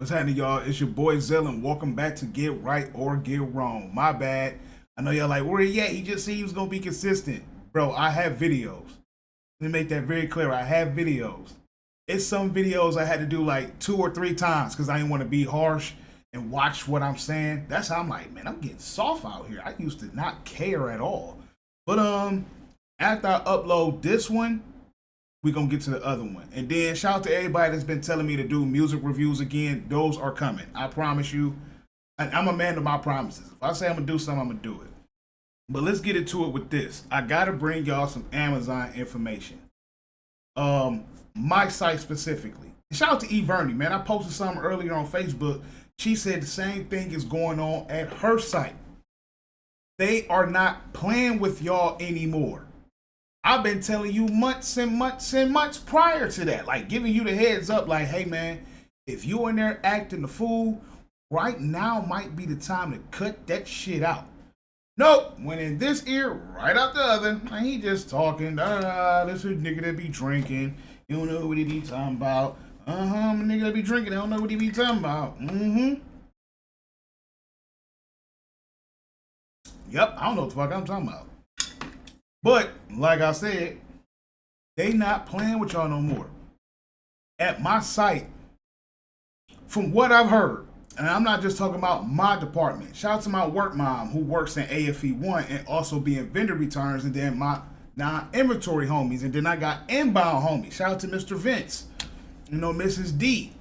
What's happening, y'all? It's your boy Zellin. Welcome back to Get Right or Get Wrong. My bad. I know y'all like, where he at? He just said he was gonna be consistent. Bro, I have videos. Let me make that very clear. I have videos. It's some videos I had to do like 2 or 3 times because I didn't want to be harsh and watch what I'm saying. That's how I'm like, man, I'm getting soft out here. I used to not care at all. But after I upload this one, we gonna get to the other one. And then shout out to everybody that's been telling me to do music reviews again. Those are coming. I promise you. And I'm a man of my promises. If I say I'm gonna do something, I'm gonna do it. But let's get into it with this. I gotta bring y'all some Amazon information. My site specifically. Shout out to E. Vernie, man. I posted something earlier on Facebook. She said the same thing is going on at her site. They are not playing with y'all anymore. I've been telling you months and months and months prior to that, like giving you the heads up, like, hey man, if you in there acting the fool, right now might be the time to cut that shit out. Nope, went in this ear, right out the other, and he just talking, this is a nigga that be drinking, you don't know what he be talking about. I'm a nigga that be drinking, I don't know what he be talking about. Yep, I don't know what the fuck I'm talking about. But, like I said, they not playing with y'all no more. At my site, from what I've heard, and I'm not just talking about my department. Shout out to my work mom who works in AFE1 and also being vendor returns, and then my non-inventory homies, and then I got inbound homies. Shout out to Mr. Vince, Mrs. D.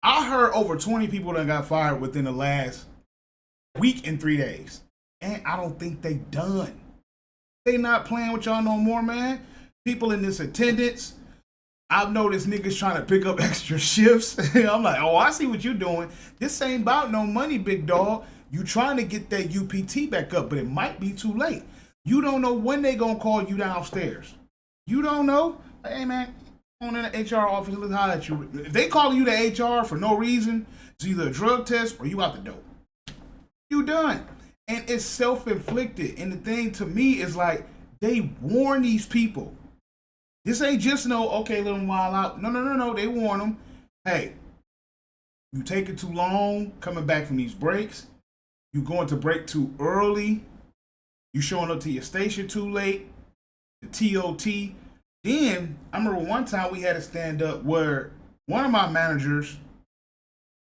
I heard over 20 people that got fired within the last week and 3 days. And I don't think they done. They not playing with y'all no more, man. People in this attendance, I've noticed niggas trying to pick up extra shifts. I'm like, oh, I see what you're doing. This ain't about no money, big dog. You trying to get that UPT back up, but it might be too late. You don't know when they gonna call you downstairs. You don't know. Hey, man, on in the HR office, let's holler at you. If they call you to HR for no reason, it's either a drug test or you out the door. You done. And it's self-inflicted. And the thing to me is like, they warn these people. This ain't just okay, let them wild out. No. They warn them. Hey, you taking too long coming back from these breaks. You going to break too early. You showing up to your station too late. The TOT. Then, I remember one time we had a stand up where one of my managers,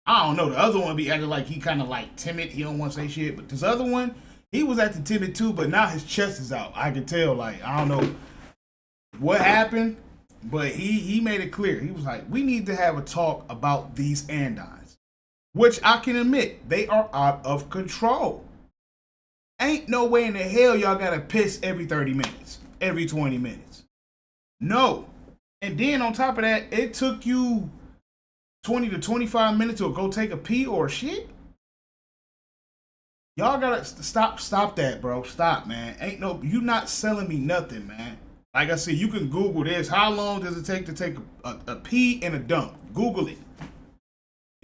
I don't know, the other one be acting like he kind of like timid. He don't want to say shit. But this other one, he was acting timid too, but now his chest is out. I can tell, like, I don't know what happened, but he made it clear. He was like, we need to have a talk about these andines, which I can admit, they are out of control. Ain't no way in the hell y'all gotta piss every 30 minutes, every 20 minutes. No. And then on top of that, it took you 20 to 25 minutes to go take a pee or shit. Y'all gotta stop that, bro. Stop, man. You not selling me nothing, man. Like I said, you can Google this. How long does it take to take a pee and a dump? Google it.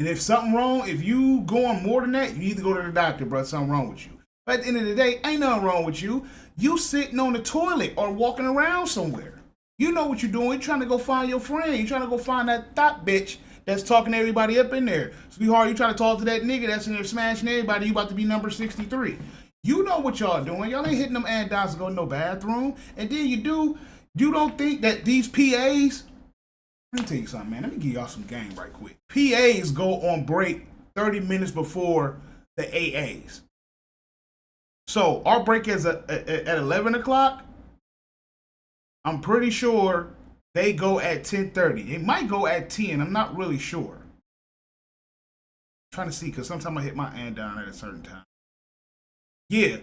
And if something wrong, if you going more than that, you need to go to the doctor, bro. Something wrong with you. But at the end of the day, ain't nothing wrong with you. You sitting on the toilet or walking around somewhere. You know what you're doing. You're trying to go find your friend. You're trying to go find that thought bitch that's talking to everybody up in there. Sweetheart, you trying to talk to that nigga that's in there smashing everybody. You about to be number 63. You know what y'all doing. Y'all ain't hitting them andines to go to no bathroom. And then you don't think that these PAs, let me tell you something, man. Let me give y'all some game right quick. PAs go on break 30 minutes before the AAs. So our break is at 11 o'clock. I'm pretty sure they go at 10:30. It might go at 10. I'm not really sure. I'm trying to see, because sometimes I hit my andine at a certain time. Yeah,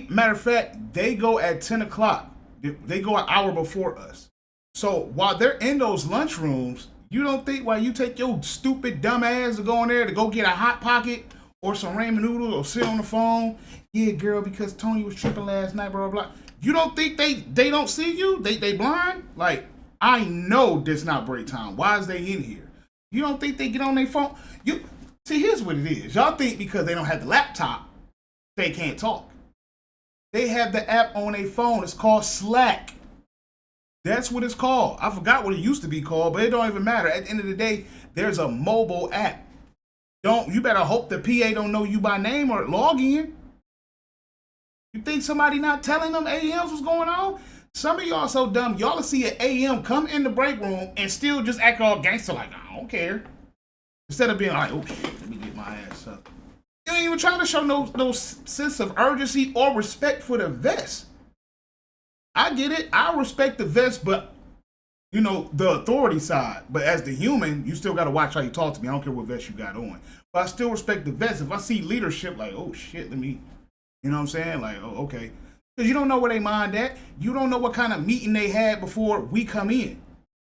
matter of fact, they go at 10 o'clock. They go an hour before us. So while they're in those lunchrooms, you don't think while you take your stupid dumb ass to go in there to go get a Hot Pocket or some ramen noodles or sit on the phone? Yeah, girl, because Tony was tripping last night, blah, blah, blah. You don't think they don't see you? They blind? Like, I know this not break time. Why is they in here? You don't think they get on their phone? See, here's what it is. Y'all think because they don't have the laptop, they can't talk. They have the app on their phone. It's called Slack. That's what it's called. I forgot what it used to be called, but it don't even matter. At the end of the day, there's a mobile app. You better hope the PA don't know you by name or log in. You think somebody not telling them AMs what's going on? Some of y'all so dumb, y'all will see an AM come in the break room and still just act all gangster like, I don't care. Instead of being like, oh shit, let me get my ass up. You ain't even trying to show no sense of urgency or respect for the vest. I get it. I respect the vest, but you know, the authority side. But as the human, you still got to watch how you talk to me. I don't care what vest you got on. But I still respect the vest. If I see leadership, like, oh shit, let me, you know what I'm saying? Like, oh, okay. Because you don't know where they mind at. You don't know what kind of meeting they had before we come in.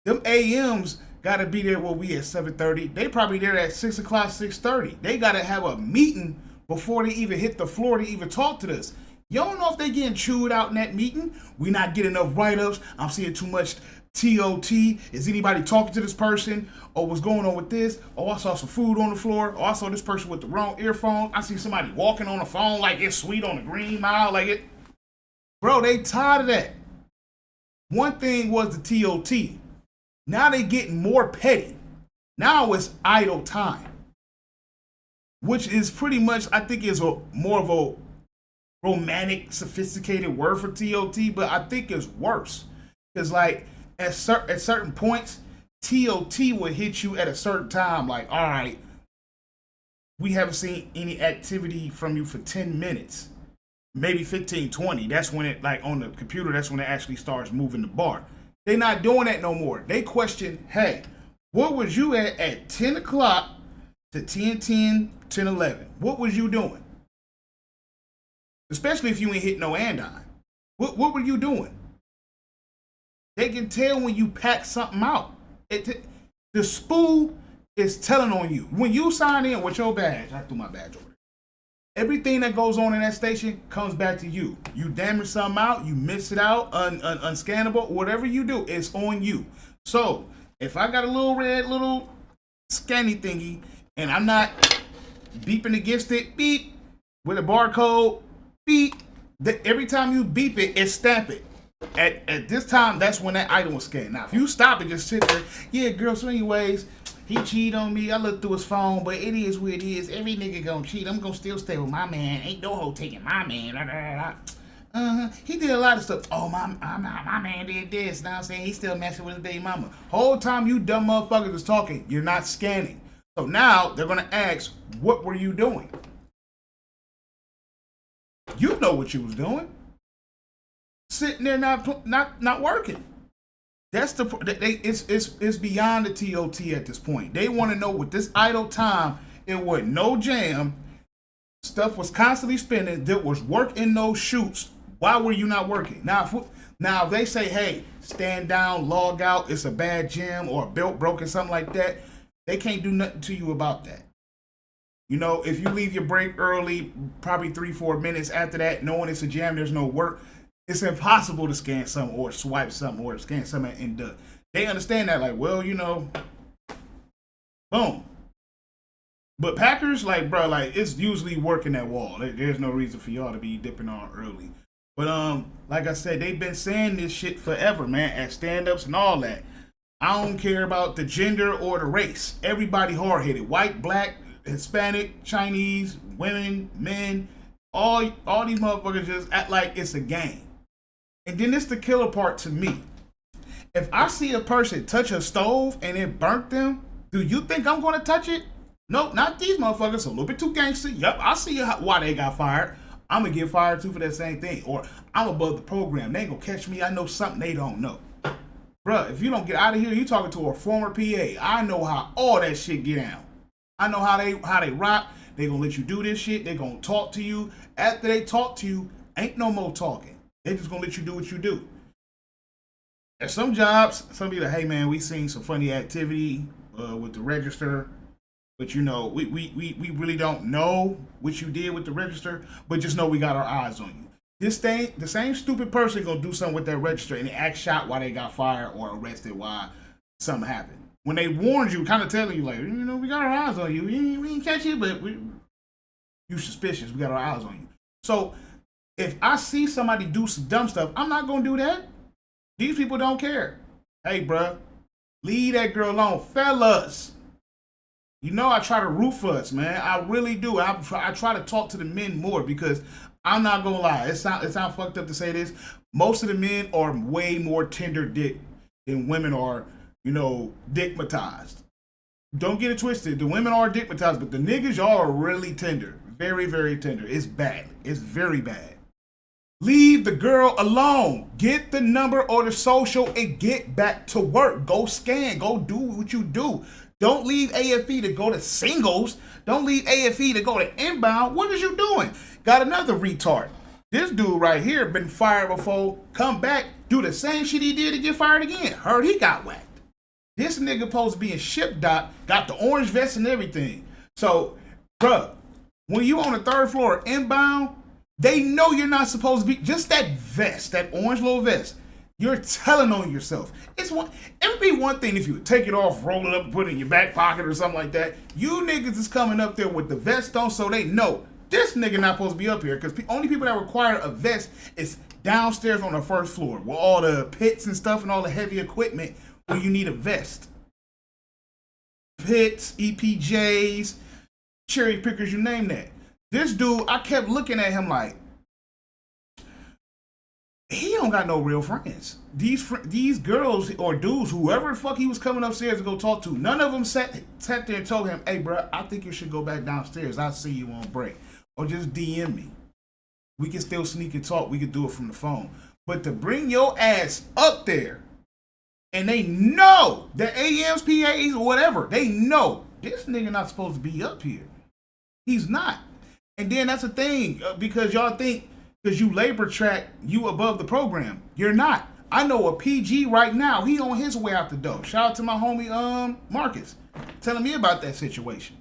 Them AMs got to be there where we at 7:30. They probably there at 6 o'clock, 6:30. They got to have a meeting before they even hit the floor to even talk to us. You don't know if they getting chewed out in that meeting. We not getting enough write-ups. I'm seeing too much TOT. Is anybody talking to this person? Or what's going on with this? Oh, I saw some food on the floor. Oh, I saw this person with the wrong earphones. I see somebody walking on the phone like it's sweet on the Green Mile. Like it. Bro, they tired of that. One thing was the TOT. Now they getting more petty. Now it's idle time. Which is pretty much, I think, is more of a romantic, sophisticated word for TOT, but I think it's worse. Because, like, at certain points, TOT will hit you at a certain time. Like, all right, we haven't seen any activity from you for 10 minutes. Maybe 15, 20. That's when it, like, on the computer, that's when it actually starts moving the bar. They're not doing that no more. They question, hey, what was you at 10 o'clock to 10:10, 10:11? What was you doing? Especially if you ain't hit no andine. What were you doing? They can tell when you pack something out. The spool is telling on you. When you sign in with your badge, I threw my badge over there. Everything that goes on in that station comes back to you. You damage something out, you miss it out, unscannable, whatever you do, it's on you. So if I got a little red little scanny thingy and I'm not beeping against it, beep, with a barcode, beep, every time you beep it, it stamp it. At this time, that's when that item was scanned. Now, if you stop and just sit there, yeah, girl, so anyways, he cheated on me. I looked through his phone, but it is what it is. Every nigga gonna cheat. I'm gonna still stay with my man. Ain't no hoe taking my man. He did a lot of stuff. Oh, my man did this. Now I'm saying he's still messing with his baby mama. Whole time you dumb motherfuckers is talking, you're not scanning. So now they're gonna ask, what were you doing? You know what you was doing. Sitting there not working. That's it's beyond the TOT at this point. They want to know with this idle time, it was no jam, stuff was constantly spinning, there was work in those shoots. Why were you not working? Now if they say, hey, stand down, log out, it's a bad jam or a belt broken, something like that, they can't do nothing to you about that. You know, if you leave your break early, probably 3-4 minutes after that, knowing it's a jam, there's no work, it's impossible to scan something or swipe something or scan something and they understand that, like, well, you know, boom. But Packers, like, bro, like, it's usually working that wall. There's no reason for y'all to be dipping on early. But like I said, they've been saying this shit forever, man, at stand-ups and all that. I don't care about the gender or the race. Everybody hard-headed. White, black, Hispanic, Chinese, women, men, all these motherfuckers just act like it's a game. And then it's the killer part to me. If I see a person touch a stove and it burnt them, do you think I'm going to touch it? Nope, not these motherfuckers. A little bit too gangster. Yep, I see why they got fired. I'm going to get fired too for that same thing. Or I'm above the program. They ain't going to catch me. I know something they don't know. Bruh, if you don't get out of here, you talking to a former PA. I know how all that shit get down. I know how they rock. They going to let you do this shit. They going to talk to you. After they talk to you, ain't no more talking. They just gonna let you do what you do. At some jobs, some people like, hey man, we seen some funny activity with the register, but you know, we really don't know what you did with the register, but just know we got our eyes on you. This thing, the same stupid person gonna do something with that register and act shot why they got fired or arrested, why something happened. When they warned you, kind of telling you like, you know, we got our eyes on you. We ain't catch you, but you suspicious. We got our eyes on you. So if I see somebody do some dumb stuff, I'm not going to do that. These people don't care. Hey, bruh, leave that girl alone. Fellas, You know I try to root for us, man. I really do. I try to talk to the men more because I'm not gonna lie. It sound fucked up to say this. Most of the men are way more tender dick than women are, dickmatized. Don't get it twisted. The women are dickmatized, but the niggas, y'all are really tender. Very, very tender. It's bad. It's very bad. Leave the girl alone. Get the number or the social and get back to work. Go scan. Go do what you do. Don't leave AFE to go to singles. Don't leave AFE to go to inbound. What is you doing? Got another retard. This dude right here been fired before. Come back, do the same shit he did to get fired again. Heard he got whacked. This nigga supposed to be in ship dock, got the orange vest and everything. So, bruh, when you on the third floor inbound, they know you're not supposed to be. Just that vest, that orange little vest, you're telling on yourself. It would be one thing if you would take it off, roll it up, put it in your back pocket or something like that. You niggas is coming up there with the vest on so they know this nigga not supposed to be up here. Because only people that require a vest is downstairs on the first floor with all the pits and stuff and all the heavy equipment where you need a vest. Pits, EPJs, cherry pickers, you name that. This dude, I kept looking at him like, he don't got no real friends. These girls or dudes, whoever the fuck he was coming upstairs to go talk to, none of them sat there and told him, hey, bro, I think you should go back downstairs. I'll see you on break. Or just DM me. We can still sneak and talk. We can do it from the phone. But to bring your ass up there, and they know the AMs, PAs, or whatever, they know this nigga not supposed to be up here. He's not. And then that's the thing, because y'all think because you labor track, you above the program. You're not. I know a PG right now. He on his way out the door. Shout out to my homie Marcus, telling me about that situation.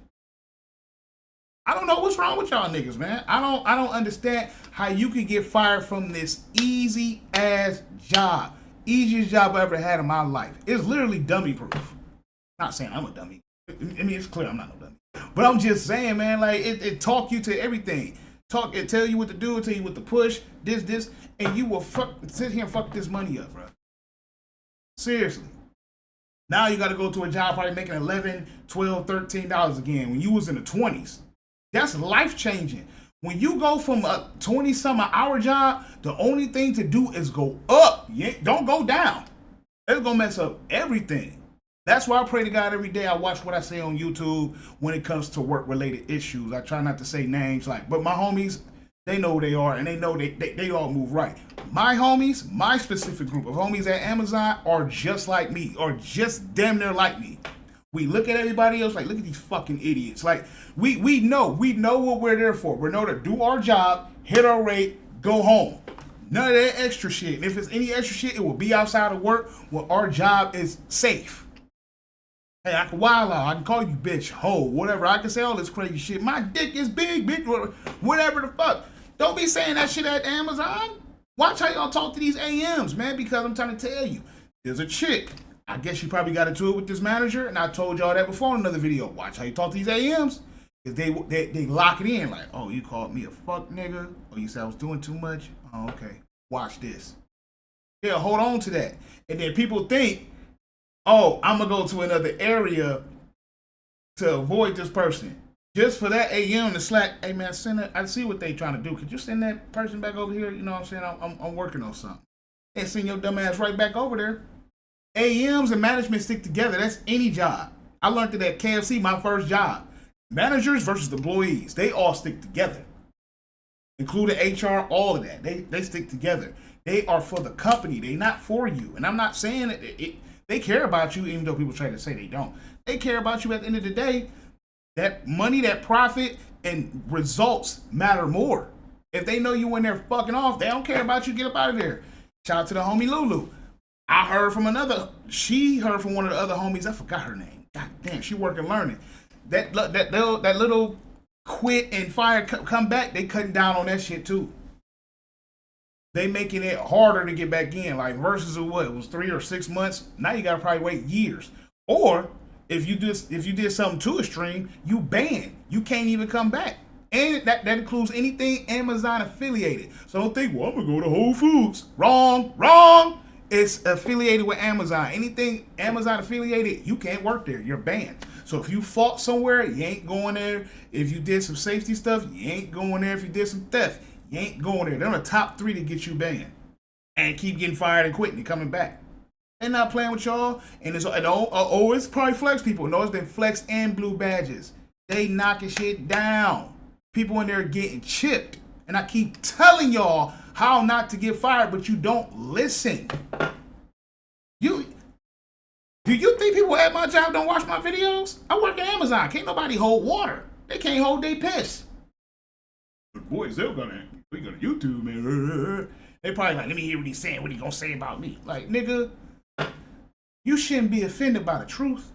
I don't know what's wrong with y'all niggas, man. I don't understand how you can get fired from this easy ass job. Easiest job I ever had in my life. It's literally dummy proof. Not saying I'm a dummy. I mean, it's clear I'm not no dummy. But I'm just saying, man, like it talk you to everything. It tell you what to do, tell you what to push, this, and you will sit here and fuck this money up, bro. Seriously. Now you got to go to a job probably making $11, $12, $13 again when you was in the 20s. That's life-changing. When you go from a 20-some hour job, the only thing to do is go up. Don't go down. It's going to mess up everything. That's why I pray to God every day. I watch what I say on YouTube when it comes to work-related issues. I try not to say names, but my homies, they know who they are, and they know they all move right. My homies, my specific group of homies at Amazon are just like me, or just damn near like me. We look at everybody else like, look at these fucking idiots. Like, we know what we're there for. We're there to do our job, hit our rate, go home. None of that extra shit. And if it's any extra shit, it will be outside of work where our job is safe. Hey, I can wild out. I can call you bitch, hoe, whatever. I can say all this crazy shit. My dick is big, bitch, whatever the fuck. Don't be saying that shit at Amazon. Watch how y'all talk to these AMs, man, because I'm trying to tell you. There's a chick. I guess she probably got into it with this manager, and I told y'all that before in another video. Watch how you talk to these AMs. If they lock it in, like, oh, you called me a fuck nigga? Or you said I was doing too much? Oh, okay. Watch this. Yeah, hold on to that. And then people think, oh, I'm going to go to another area to avoid this person. Just for that AM to slack, hey, man, send it. I see what they trying to do. Could you send that person back over here? You know what I'm saying? I'm working on something. And send your dumb ass right back over there. AMs and management stick together. That's any job. I learned it at KFC, my first job. Managers versus employees. They all stick together. Including HR, all of that. They stick together. They are for the company. They not for you. And I'm not saying it. They care about you, even though people try to say they don't. They care about you at the end of the day. That money, that profit, and results matter more. If they know you in there fucking off, they don't care about you. Get up out of there. Shout out to the homie Lulu. She heard from one of the other homies. I forgot her name. God damn, she working learning. That little quit and fire come back, they cutting down on that shit too. They making it harder to get back in. Like versus what? It was 3 or 6 months. Now you gotta probably wait years. Or if you did something too extreme, you banned. You can't even come back. And that includes anything Amazon affiliated. So don't think, well, I'm gonna go to Whole Foods. Wrong. It's affiliated with Amazon. Anything Amazon affiliated, you can't work there. You're banned. So if you fought somewhere, you ain't going there. If you did some safety stuff, you ain't going there. If you did some theft, you ain't going there. They're on the top 3 to get you banned and keep getting fired and quitting and coming back. They're not playing with y'all. And it's probably flex people. No, it's been flex and blue badges. They knocking shit down. People in there getting chipped. And I keep telling y'all how not to get fired, but you don't listen. Do you think people at my job don't watch my videos? I work at Amazon. Can't nobody hold water. They can't hold their piss. But boy, we gonna YouTube, man. They probably like, let me hear what he's saying. What he gonna say about me? Like, nigga, you shouldn't be offended by the truth.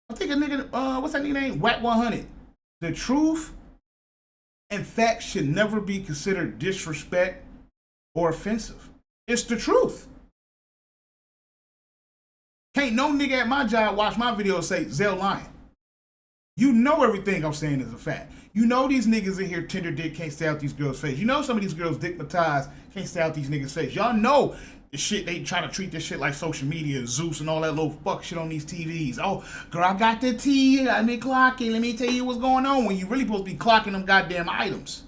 I think a nigga, what's that nigga name? Wack 100. The truth and facts should never be considered disrespect or offensive. It's the truth. Can't no nigga at my job watch my video and say, Zell lying. You know everything I'm saying is a fact. You know these niggas in here tender dick can't stay out these girls' face. You know some of these girls dickmatized can't stay out these niggas' face. Y'all know the shit, they try to treat this shit like social media, Zeus and all that little fuck shit on these TVs. Oh, girl, I got the tea, let me clock it, let me tell you what's going on, when you really supposed to be clocking them goddamn items.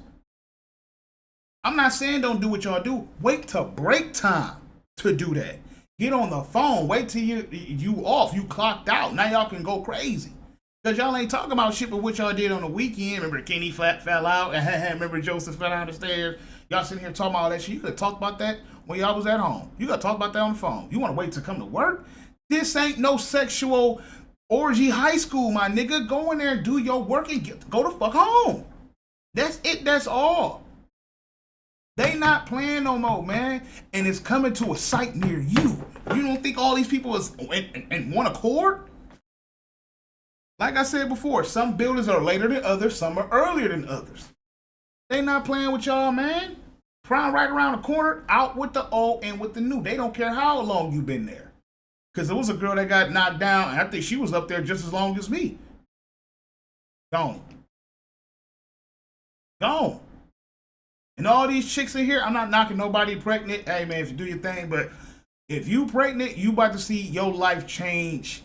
I'm not saying don't do what y'all do. Wait till break time to do that. Get on the phone. Wait till you off. You clocked out. Now y'all can go crazy. Because y'all ain't talking about shit but what y'all did on the weekend. Remember Kenny fell out? Remember Joseph fell down the stairs? Y'all sitting here talking about all that shit. You could have talked about that when y'all was at home. You got to talk about that on the phone. You want to wait to come to work? This ain't no sexual orgy high school, my nigga. Go in there and do your work and go the fuck home. That's it. That's all. They not playing no more, man. And it's coming to a site near you. You don't think all these people is in one accord? Like I said before, some buildings are later than others, some are earlier than others. They not playing with y'all, man. Prime right around the corner, out with the old and with the new. They don't care how long you been there. Because there was a girl that got knocked down, and I think she was up there just as long as me. Gone. Gone. And all these chicks in here, I'm not knocking nobody pregnant. Hey, man, if you do your thing, but if you pregnant, you about to see your life change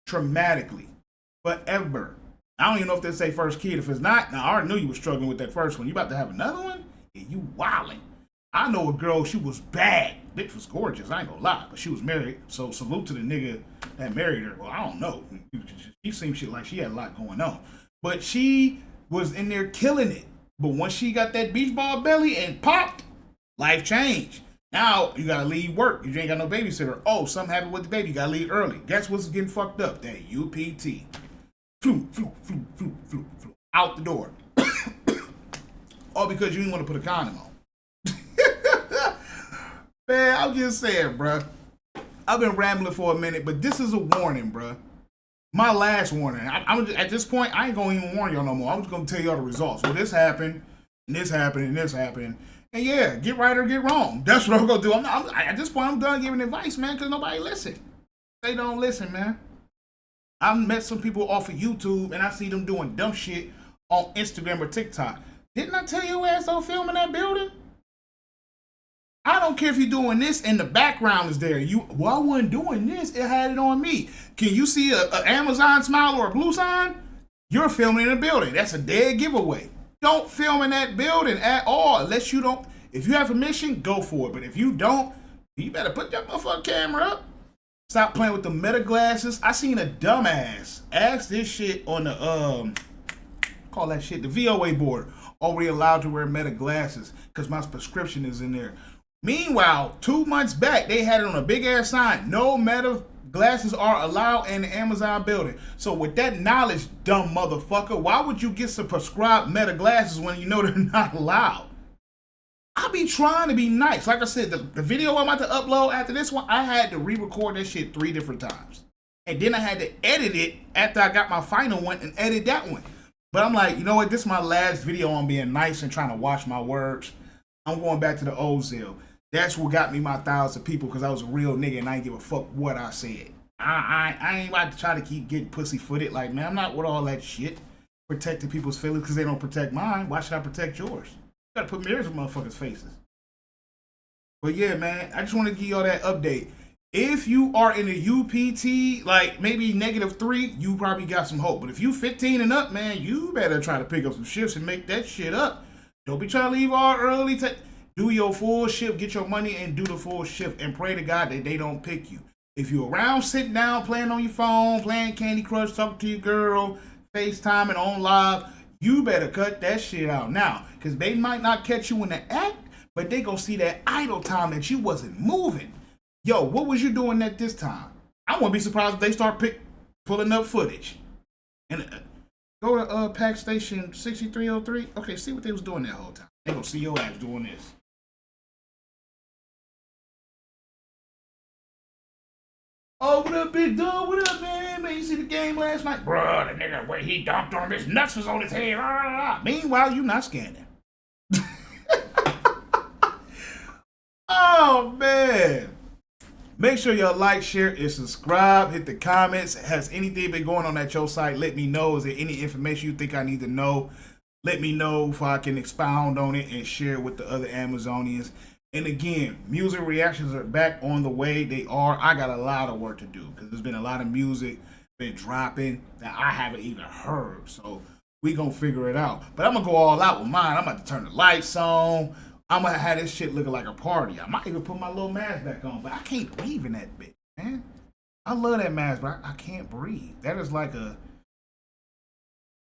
dramatically. Forever. I don't even know if they say first kid. If it's not, now I already knew you were struggling with that first one. You about to have another one? And you wilding. I know a girl, she was bad. Bitch was gorgeous, I ain't gonna lie. But she was married, so salute to the nigga that married her. Well, I don't know. She seemed shit like she had a lot going on. But she was in there killing it. But once she got that beach ball belly and popped, life changed. Now you gotta leave work. You ain't got no babysitter. Oh, something happened with the baby. You gotta leave early. Guess what's getting fucked up? That UPT. Flew, out the door. All because you didn't want to put a condom on. Man, I'm just saying, bruh. I've been rambling for a minute, but this is a warning, bruh. My last warning. I'm at this point, I ain't gonna even warn y'all no more. I'm just gonna tell y'all the results. Well, this happened, and this happened, and this happened. And yeah, get right or get wrong. That's what I'm gonna do. At this point, I'm done giving advice, man, because nobody listen. They don't listen, man. I've met some people off of YouTube, and I see them doing dumb shit on Instagram or TikTok. Didn't I tell your ass don't film in that building? I don't care if you're doing this and the background is there. Well, I wasn't doing this. It had it on me. Can you see a Amazon smile or a blue sign? You're filming in a building. That's a dead giveaway. Don't film in that building at all unless you don't. If you have permission, go for it. But if you don't, you better put that motherfucking camera up. Stop playing with the Meta glasses. I seen a dumbass ask this shit on the call that shit the VOA board. Are we allowed to wear Meta glasses? Because my prescription is in there. Meanwhile, 2 months back, they had it on a big ass sign. No Meta glasses are allowed in the Amazon building. So with that knowledge, dumb motherfucker, why would you get some prescribed Meta glasses when you know they're not allowed? I be trying to be nice. Like I said, the video I'm about to upload after this one, I had to re-record that shit 3 different times. And then I had to edit it after I got my final one and edit that one. But I'm like, you know what? This is my last video on being nice and trying to watch my words. I'm going back to the old Zell. That's what got me my 1,000 people, because I was a real nigga and I ain't give a fuck what I said. I ain't about to try to keep getting pussy-footed. Like, man, I'm not with all that shit. Protecting people's feelings because they don't protect mine. Why should I protect yours? You gotta put mirrors in motherfuckers' faces. But yeah, man, I just want to give y'all that update. If you are in a UPT, like maybe -3, you probably got some hope. But if you 15 and up, man, you better try to pick up some shifts and make that shit up. Don't be trying to leave all early. Do your full shift, get your money, and do the full shift, and pray to God that they don't pick you. If you're around sitting down, playing on your phone, playing Candy Crush, talking to your girl, FaceTime and on live, you better cut that shit out now. Because they might not catch you in the act, but they gonna see that idle time that you wasn't moving. Yo, what was you doing at this time? I wouldn't be surprised if they start pulling up footage. And go to Pack Station 6303. Okay, see what they was doing that whole time. They gonna see your ass doing this. Oh, what up, big dog? What up, man? Man, you see the game last night? Bruh, the nigga, where he dunked on him, his nuts was on his head. Meanwhile, you not scanning. Oh, man. Make sure y'all like, share, and subscribe. Hit the comments. Has anything been going on at your site? Let me know. Is there any information you think I need to know? Let me know if I can expound on it and share it with the other Amazonians. And again, music reactions are back on the way. They are. I got a lot of work to do because there's been a lot of music been dropping that I haven't even heard. So we gonna figure it out. But I'm gonna go all out with mine. I'm about to turn the lights on. I'm gonna have this shit looking like a party. I might even put my little mask back on, but I can't breathe in that bitch, man. I love that mask, but I can't breathe. That is like a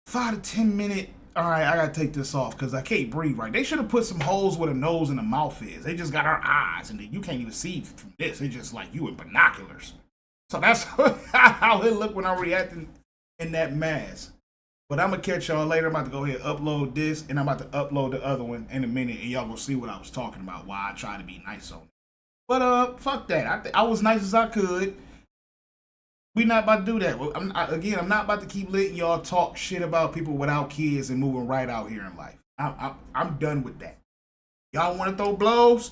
5 to 10 minute. All right, I gotta take this off because I can't breathe right. They should have put some holes where the nose and the mouth is. They just got our eyes, and you can't even see from this. It's just like you in binoculars. So that's how it look when I'm reacting in that mask. But I'm going to catch y'all later. I'm about to go ahead and upload this, and I'm about to upload the other one in a minute, and y'all going to see what I was talking about, why I try to be nice on it. But fuck that. I was nice as I could. We not about to do that. I'm not about to keep letting y'all talk shit about people without kids and moving right out here in life. I'm done with that. Y'all want to throw blows?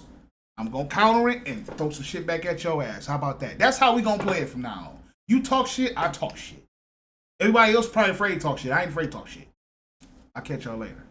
I'm going to counter it and throw some shit back at your ass. How about that? That's how we going to play it from now on. You talk shit, I talk shit. Everybody else probably afraid to talk shit. I ain't afraid to talk shit. I'll catch y'all later.